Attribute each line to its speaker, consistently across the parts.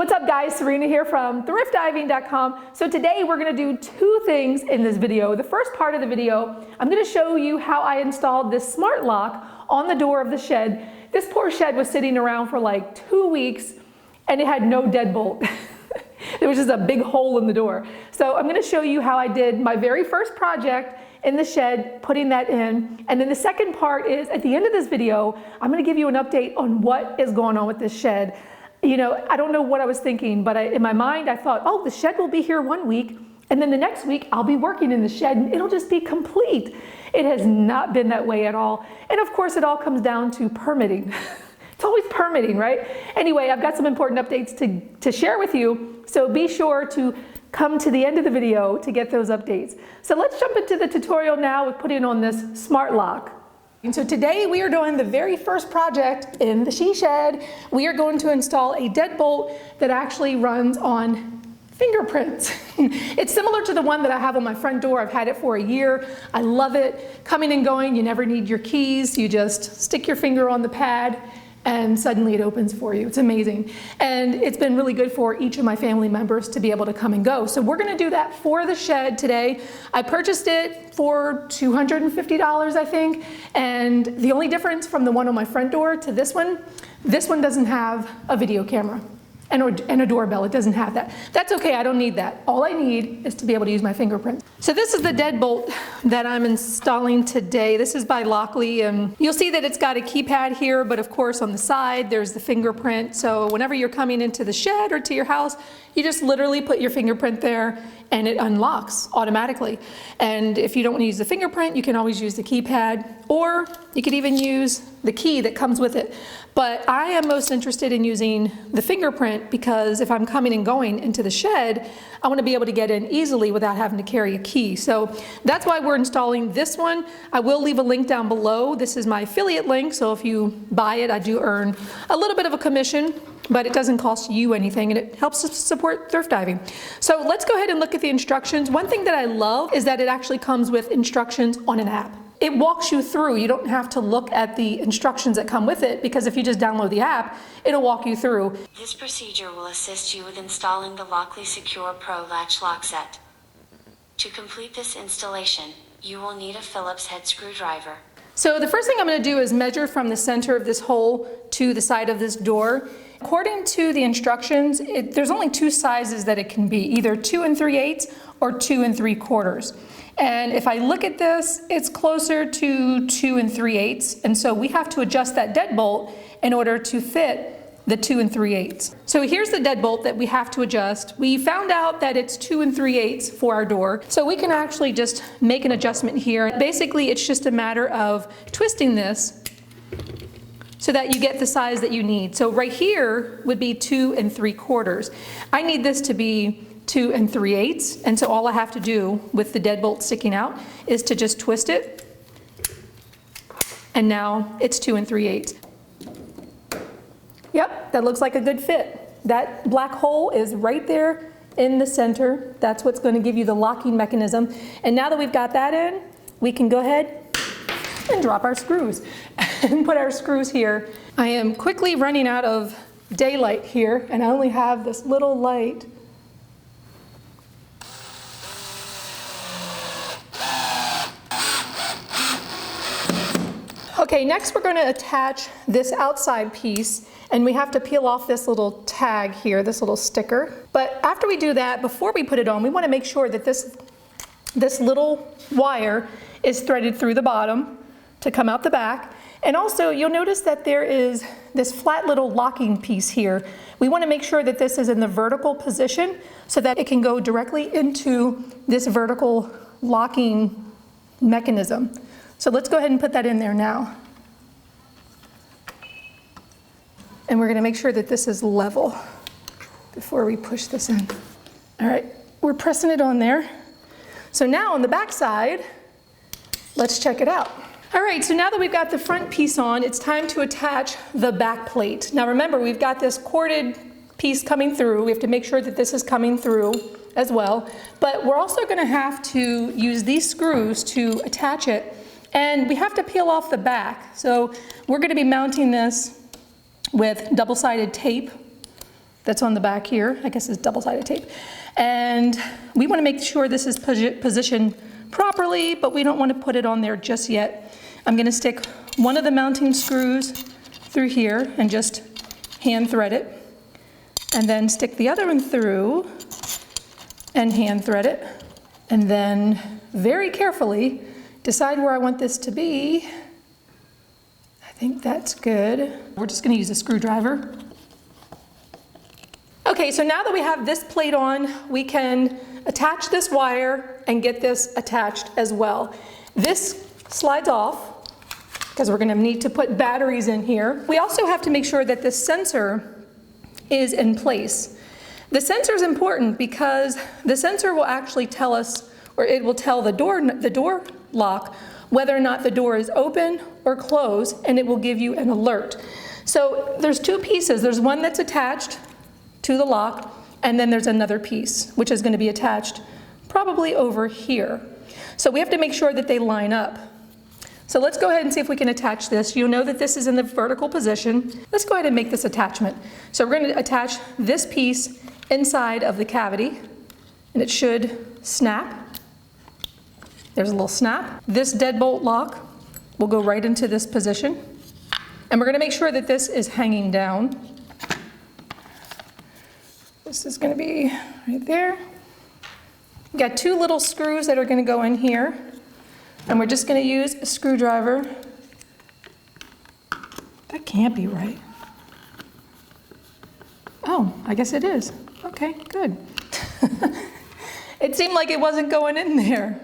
Speaker 1: what's up guys? Serena here from thriftiving.com. So today we're gonna do two things in this video. The first part of the video, I'm gonna show you how I installed this smart lock on the door of the shed. This poor shed was sitting around for like 2 weeks and it had no deadbolt. There was just a big hole in the door. So I'm gonna show you how I did my very first project in the shed, putting that in. And then the second part is, at the end of this video, I'm gonna give you an update on what is going on with this shed. You know, I don't know what I was thinking, but in my mind, I thought, oh, the shed will be here 1 week, and then the next week, I'll be working in the shed, and it'll just be complete. It has not been that way at all. And of course, it all comes down to permitting. It's always permitting, right? Anyway, I've got some important updates to share with you, so be sure to come to the end of the video to get those updates. So let's jump into the tutorial now with putting on this smart lock. And so today we are doing the very first project in the she shed. We are going to install a deadbolt that actually runs on fingerprints. It's similar to the one that I have on my front door. I've had it for a year. I love it. Coming and going, you never need your keys. You just stick your finger on the pad and suddenly it opens for you. It's amazing. And it's been really good for each of my family members to be able to come and go. So we're gonna do that for the shed today. I purchased it for $250, I think. And the only difference from the one on my front door to this one doesn't have a video camera and a doorbell. It doesn't have that. That's okay, I don't need that. All I need is to be able to use my fingerprint. So this is the deadbolt that I'm installing today. This is by Lockley, and you'll see that it's got a keypad here, but of course on the side there's the fingerprint. So whenever you're coming into the shed or to your house, you just literally put your fingerprint there and it unlocks automatically. And if you don't want to use the fingerprint, you can always use the keypad, or you could even use the key that comes with it. But I am most interested in using the fingerprint because if I'm coming and going into the shed, I want to be able to get in easily without having to carry a key. So that's why we're installing this one. I will leave a link down below. This is my affiliate link, so if you buy it, I do earn a little bit of a commission, but it doesn't cost you anything and it helps us support thrift diving. So let's go ahead and look at the instructions. One thing that I love is that it actually comes with instructions on an app. It walks you through. You don't have to look at the instructions that come with it, because if you just download the app, it'll walk you through.
Speaker 2: This procedure will assist you with installing the Lockley Secure Pro Latch Lock Set. To complete this installation, you will need a Phillips head screwdriver.
Speaker 1: So the first thing I'm going to do is measure from the center of this hole to the side of this door. According to the instructions, there's only two sizes that it can be, either 2 3/8 or 2 3/4. And if I look at this, it's closer to 2 3/8. And so we have to adjust that deadbolt in order to fit the 2 3/8. So here's the deadbolt that we have to adjust. We found out that it's 2 3/8 for our door. So we can actually just make an adjustment here. Basically, it's just a matter of twisting this so that you get the size that you need. So right here would be 2 3/4. I need this to be 2 3/8, and so all I have to do with the deadbolt sticking out is to just twist it, and now it's 2 3/8. Yep, that looks like a good fit. That black hole is right there in the center. That's what's going to give you the locking mechanism. And now that we've got that in, we can go ahead and drop our screws and put our screws here. I am quickly running out of daylight here, and I only have this little light. Okay, next we're going to attach this outside piece, and we have to peel off this little tag here, this little sticker. But after we do that, before we put it on, we want to make sure that this little wire is threaded through the bottom to come out the back. And also, you'll notice that there is this flat little locking piece here. We want to make sure that this is in the vertical position so that it can go directly into this vertical locking mechanism. So let's go ahead and put that in there now. And we're going to make sure that this is level before we push this in. All right, we're pressing it on there. So now on the back side, let's check it out. All right, so now that we've got the front piece on, it's time to attach the back plate. Now remember, we've got this corded piece coming through. We have to make sure that this is coming through as well. But we're also going to have to use these screws to attach it. And we have to peel off the back. So we're going to be mounting this with double-sided tape. that's on the back here. I guess it's double-sided tape. And we want to make sure this is positioned properly, but we don't want to put it on there just yet. I'm going to stick one of the mounting screws through here and just hand thread it, and then stick the other one through and hand thread it, and then very carefully decide where I want this to be. I think that's good. We're just going to use a screwdriver. Okay, so now that we have this plate on, we can attach this wire and get this attached as well. This slides off because we're going to need to put batteries in here. We also have to make sure that the sensor is in place. The sensor is important because the sensor will actually tell us, or it will tell the door lock whether or not the door is open or closed, and it will give you an alert. So there's two pieces. There's one that's attached to the lock, and then there's another piece which is going to be attached probably over here. So we have to make sure that they line up. So let's go ahead and see if we can attach this. You'll know that this is in the vertical position. Let's go ahead and make this attachment. So we're going to attach this piece inside of the cavity, and it should snap. There's a little snap. This deadbolt lock will go right into this position, and we're going to make sure that this is hanging down. This is going to be right there. We've got two little screws that are going to go in here, and we're just going to use a screwdriver. That can't be right. Oh, I guess it is. Okay, good. It seemed like it wasn't going in there.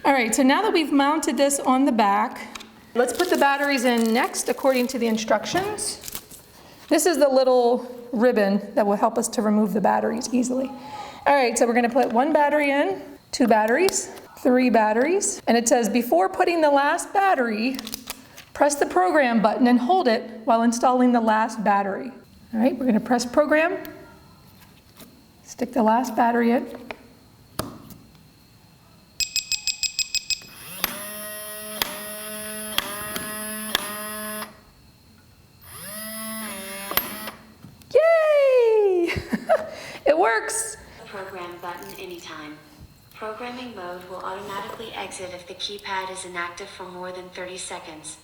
Speaker 1: All right, so now that we've mounted this on the back, let's put the batteries in next according to the instructions. This is the little ribbon that will help us to remove the batteries easily. All right, so we're going to put one battery in, 2 batteries, 3 batteries, and it says before putting the last battery, press the program button and hold it while installing the last battery. All right, we're going to press program, stick the last battery in. It works.
Speaker 2: Program button anytime. Programming mode will automatically exit if the keypad is inactive for more than 30 seconds.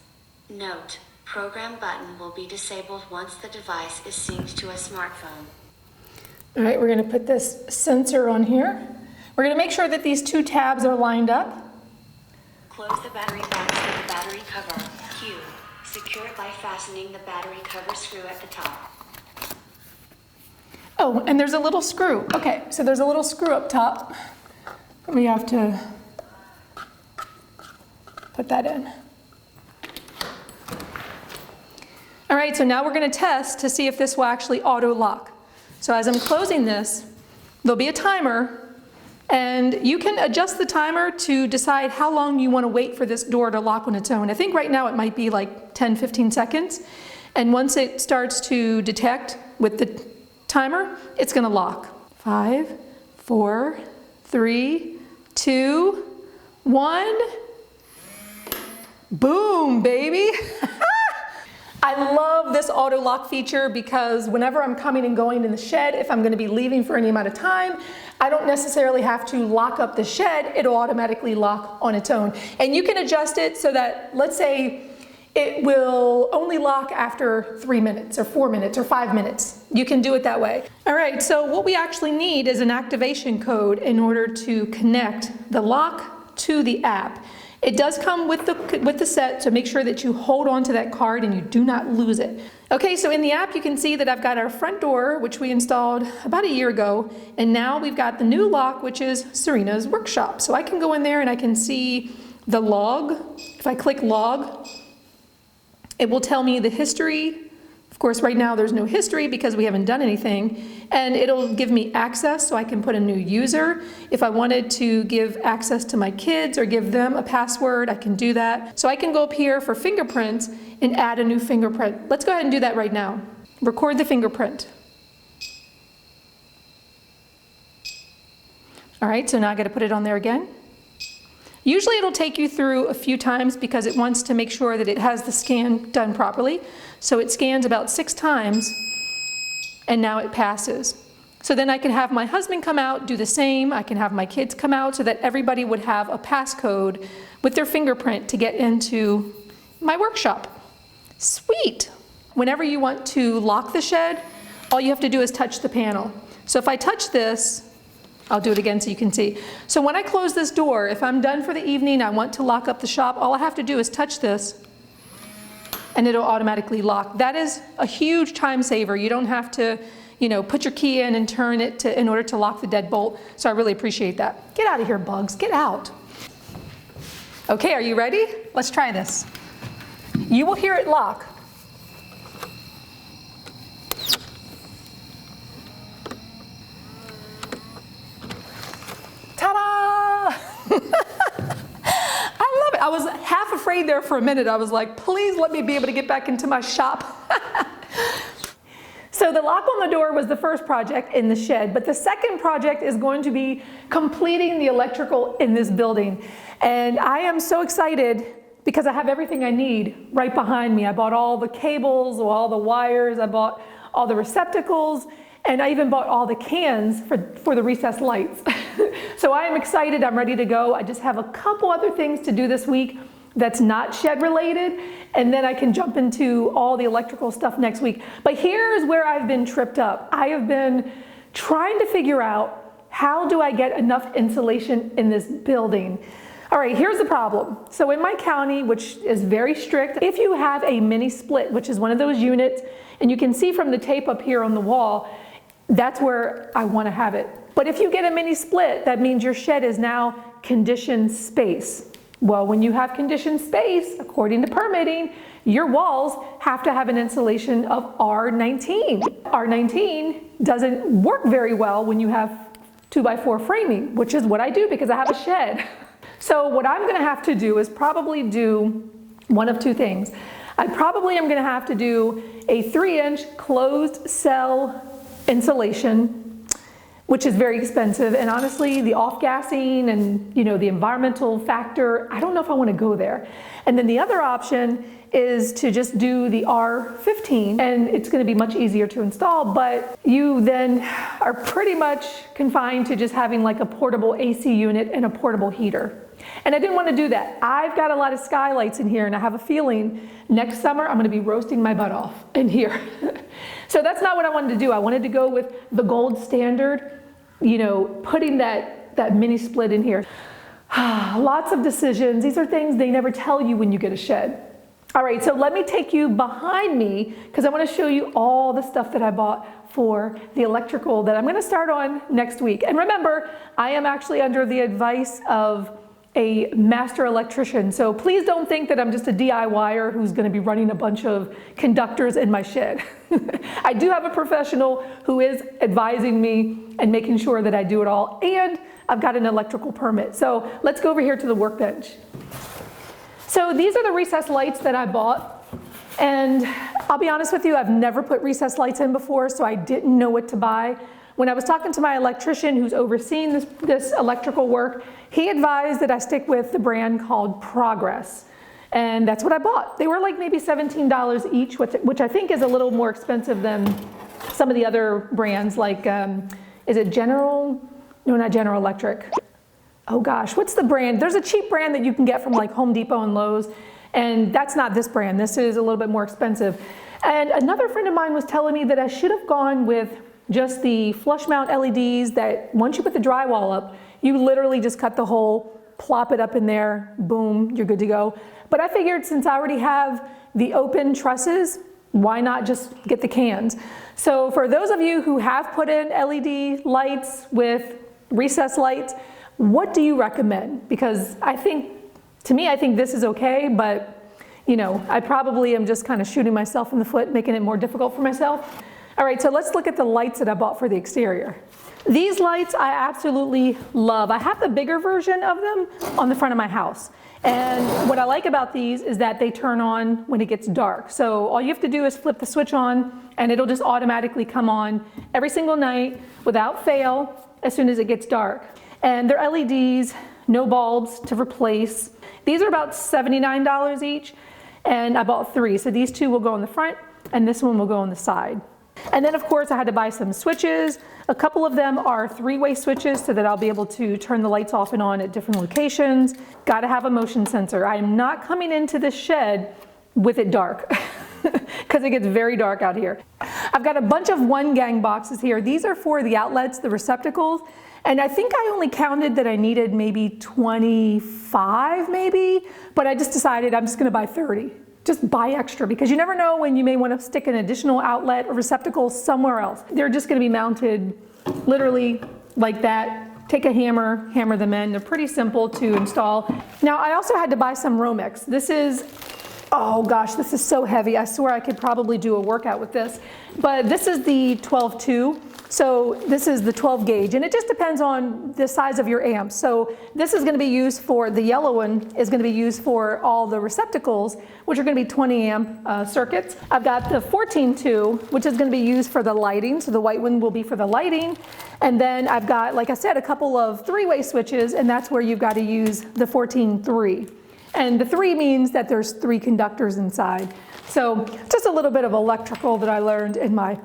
Speaker 2: Note, program button will be disabled once the device is synced to a smartphone.
Speaker 1: All right, we're going to put this sensor on here. We're going to make sure that these 2 tabs are lined up.
Speaker 2: Close the battery box with the battery cover. Q. Secure it by fastening the battery cover screw at the top.
Speaker 1: Oh, and there's a little screw. Okay, so there's a little screw up top. We have to put that in. All right, so now we're going to test to see if this will actually auto lock. So as I'm closing this, there'll be a timer, and you can adjust the timer to decide how long you want to wait for this door to lock on its own. I think right now it might be like 10-15 seconds, and once it starts to detect with the timer, it's going to lock. 5, 4, 3, 2, 1. Boom, baby. I love this auto lock feature because whenever I'm coming and going in the shed, if I'm going to be leaving for any amount of time, I don't necessarily have to lock up the shed. It'll automatically lock on its own. And you can adjust it so that, let's say, it will only lock after 3 minutes or 4 minutes or 5 minutes. You can do it that way. All right, so what we actually need is an activation code in order to connect the lock to the app. It does come with the set, so make sure that you hold on to that card and you do not lose it. Okay, so in the app you can see that I've got our front door, which we installed about a year ago, and now we've got the new lock, which is Serena's workshop. So I can go in there and I can see the log. If I click log, it will tell me the history. Of course, right now there's no history because we haven't done anything. And it'll give me access so I can put a new user. If I wanted to give access to my kids or give them a password, I can do that. So I can go up here for fingerprints and add a new fingerprint. Let's go ahead and do that right now. Record the fingerprint. All right, so now I got to put it on there again. Usually it'll take you through a few times because it wants to make sure that it has the scan done properly. So it scans about 6 times and now it passes. So then I can have my husband come out, do the same. I can have my kids come out so that everybody would have a passcode with their fingerprint to get into my workshop. Sweet. Whenever you want to lock the shed, all you have to do is touch the panel. So if I touch this, I'll do it again so you can see. So when I close this door, if I'm done for the evening, I want to lock up the shop, all I have to do is touch this and it'll automatically lock. That is a huge time saver. You don't have to, put your key in and turn it in order to lock the deadbolt. So I really appreciate that. Get out of here, bugs, get out. Okay, are you ready? Let's try this. You will hear it lock. Ta-da! I love it. I was half afraid there for a minute. I was like, please let me be able to get back into my shop. So the lock on the door was the first project in the shed, but the second project is going to be completing the electrical in this building. And I am so excited because I have everything I need right behind me. I bought all the cables, all the wires, I bought all the receptacles, and I even bought all the cans for the recessed lights. So I am excited, I'm ready to go. I just have a couple other things to do this week that's not shed related, and then I can jump into all the electrical stuff next week. But here's where I've been tripped up. I have been trying to figure out, how do I get enough insulation in this building? All right, here's the problem. So in my county, which is very strict, if you have a mini split, which is one of those units, and you can see from the tape up here on the wall, that's where I want to have it. But if you get a mini split, that means your shed is now conditioned space. Well, when you have conditioned space, according to permitting, your walls have to have an insulation of R19. R19 doesn't work very well when you have 2x4 framing, which is what I do because I have a shed. So what I'm gonna have to do is probably do one of two things. I probably am gonna have to do a 3-inch closed cell insulation, which is very expensive, and honestly, the off-gassing and the environmental factor, I don't know if I want to go there. And then the other option is to just do the R15, and it's going to be much easier to install, but you then are pretty much confined to just having like a portable AC unit and a portable heater. And I didn't want to do that. I've got a lot of skylights in here, and I have a feeling next summer I'm going to be roasting my butt off in here. So that's not what I wanted to do. I wanted to go with the gold standard, putting that mini split in here. Lots of decisions. These are things they never tell you when you get a shed. All right, so let me take you behind me because I want to show you all the stuff that I bought for the electrical that I'm going to start on next week. And remember, I am actually under the advice of a master electrician. So please don't think that I'm just a DIYer who's going to be running a bunch of conductors in my shed. I do have a professional who is advising me and making sure that I do it all. And I've got an electrical permit. So let's go over here to the workbench. So these are the recessed lights that I bought. And I'll be honest with you, I've never put recessed lights in before, so I didn't know what to buy. When I was talking to my electrician who's overseeing this electrical work, he advised that I stick with the brand called Progress. And that's what I bought. They were like maybe $17 each, which I think is a little more expensive than some of the other brands like, is it General? No, not General Electric. Oh gosh, what's the brand? There's a cheap brand that you can get from like Home Depot and Lowe's, and that's not this brand. This is a little bit more expensive. And another friend of mine was telling me that I should have gone with just the flush mount LEDs that once you put the drywall up, you literally just cut the hole, plop it up in there, boom, you're good to go. But I figured since I already have the open trusses, why not just get the cans? So for those of you who have put in LED lights with recessed lights, what do you recommend? Because I think this is okay, but I probably am just kind of shooting myself in the foot, making it more difficult for myself. All right, so let's look at the lights that I bought for the exterior. These lights I absolutely love. I have the bigger version of them on the front of my house. And what I like about these is that they turn on when it gets dark. So all you have to do is flip the switch on and it'll just automatically come on every single night without fail as soon as it gets dark. And they're LEDs, no bulbs to replace. These are about $79 each, and I bought 3. So these 2 will go on the front and this one will go on the side. And then of course I had to buy some switches. A couple of them are 3-way switches so that I'll be able to turn the lights off and on at different locations. Got to have a motion sensor. I am not coming into this shed with it dark because it gets very dark out here. I've got a bunch of looonnggg boxes here. These are for the outlets, the receptacles. And I think I only counted that I needed maybe 25 maybe, but I just decided I'm just going to buy 30. Just buy extra because you never know when you may want to stick an additional outlet or receptacle somewhere else. They're just going to be mounted literally like that. Take a hammer, hammer them in. They're pretty simple to install. Now I also had to buy some Romex. This is, oh gosh, this is so heavy. I swear I could probably do a workout with this. But this is the 12-2. So this is the 12 gauge, and it just depends on the size of your amp. So this is going to be used for, the yellow one is going to be used for all the receptacles, which are going to be 20 amp circuits. I've got the 14-2, which is going to be used for the lighting. So the white one will be for the lighting. And then I've got, like I said, a couple of 3-way switches, and that's where you've got to use the 14-3. And the 3 means that there's 3 conductors inside. So just a little bit of electrical that I learned in my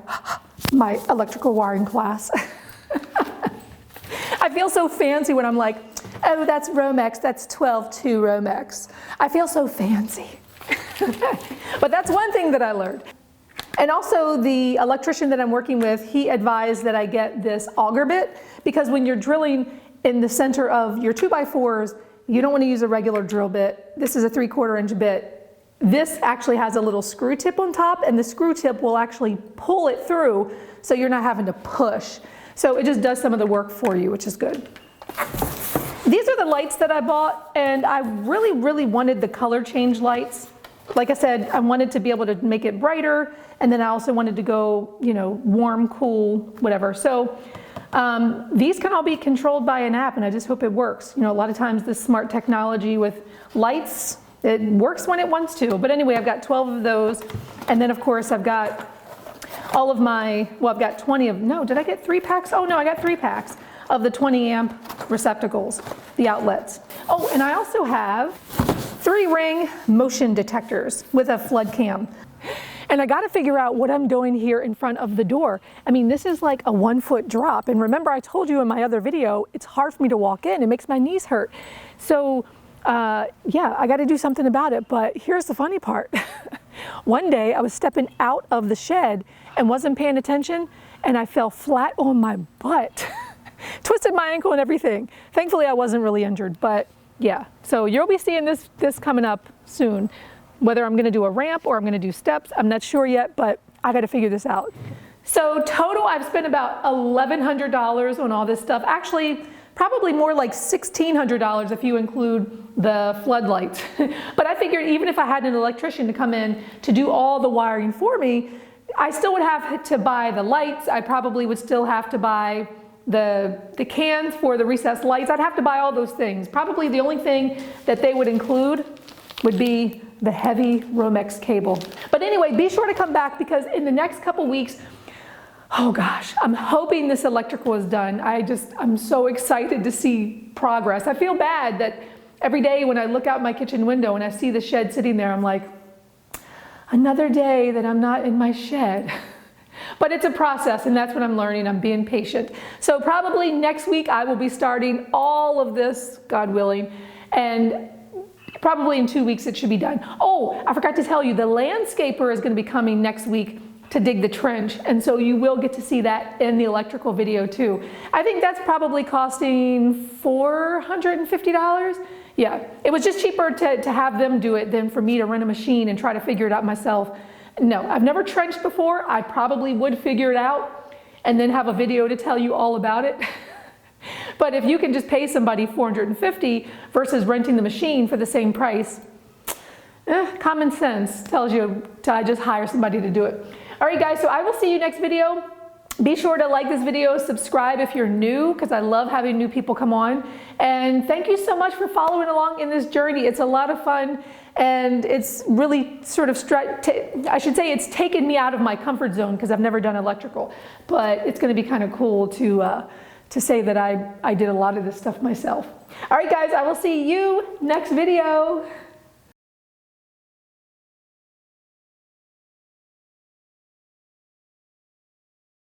Speaker 1: electrical wiring class. I feel so fancy when I'm like, oh, that's Romex, that's 12-2 Romex. I feel so fancy. But that's one thing that I learned. And also the electrician that I'm working with, he advised that I get this auger bit because when you're drilling in the center of your 2x4s, you don't want to use a regular drill bit. This is a 3/4 inch bit. This actually has a little screw tip on top, and the screw tip will actually pull it through so you're not having to push. So it just does some of the work for you, which is good. These are the lights that I bought, and I really wanted the color change lights. Like I said, I wanted to be able to make it brighter, and then I also wanted to go, you know, warm, cool, whatever. So these can all be controlled by an app, and I just hope it works. You know, a lot of times this smart technology with lights, it works when it wants to. But anyway, I've got 12 of those. And then of course I've got all of my, well, I've got 20 of, no, did I get 3 packs? Oh no, I got 3 packs of the 20 amp receptacles, the outlets. Oh, and I also have 3-ring motion detectors with a flood cam. And I got to figure out what I'm doing here in front of the door. I mean, this is like a 1-foot drop. And remember I told you in my other video, it's hard for me to walk in. It makes my knees hurt. So yeah, I got to do something about it. But here's the funny part. One day I was stepping out of the shed and wasn't paying attention, and I fell flat on my butt. Twisted my ankle and everything. Thankfully I wasn't really injured, but yeah. So you'll be seeing this coming up soon. Whether I'm going to do a ramp or I'm going to do steps, I'm not sure yet, but I got to figure this out. So total, I've spent about $1,100 on all this stuff. Actually, probably more like $1,600 if you include the floodlights. But I figured even if I had an electrician to come in to do all the wiring for me, I still would have to buy the lights. I probably would still have to buy the cans for the recessed lights. I'd have to buy all those things. Probably the only thing that they would include would be the heavy Romex cable. But anyway, be sure to come back because in the next couple weeks, oh gosh, I'm hoping this electrical is done. I'm so excited to see progress. I feel bad that every day when I look out my kitchen window and I see the shed sitting there, I'm like, another day that I'm not in my shed. But it's a process, and that's what I'm learning. I'm being patient. So probably next week I will be starting all of this, God willing, and probably in 2 weeks it should be done. Oh, I forgot to tell you, the landscaper is going to be coming next week to dig the trench, and so you will get to see that in the electrical video too. I think that's probably costing $450. Yeah, it was just cheaper to have them do it than for me to rent a machine and try to figure it out myself. No, I've never trenched before. I probably would figure it out and then have a video to tell you all about it. But if you can just pay somebody $450 versus renting the machine for the same price, common sense tells you to just hire somebody to do it. All right, guys, so I will see you next video. Be sure to like this video, subscribe if you're new, because I love having new people come on. And thank you so much for following along in this journey. It's a lot of fun, and it's really sort of, I should say it's taken me out of my comfort zone because I've never done electrical. But it's going to be kind of cool to say that I did a lot of this stuff myself. All right, guys, I will see you next video.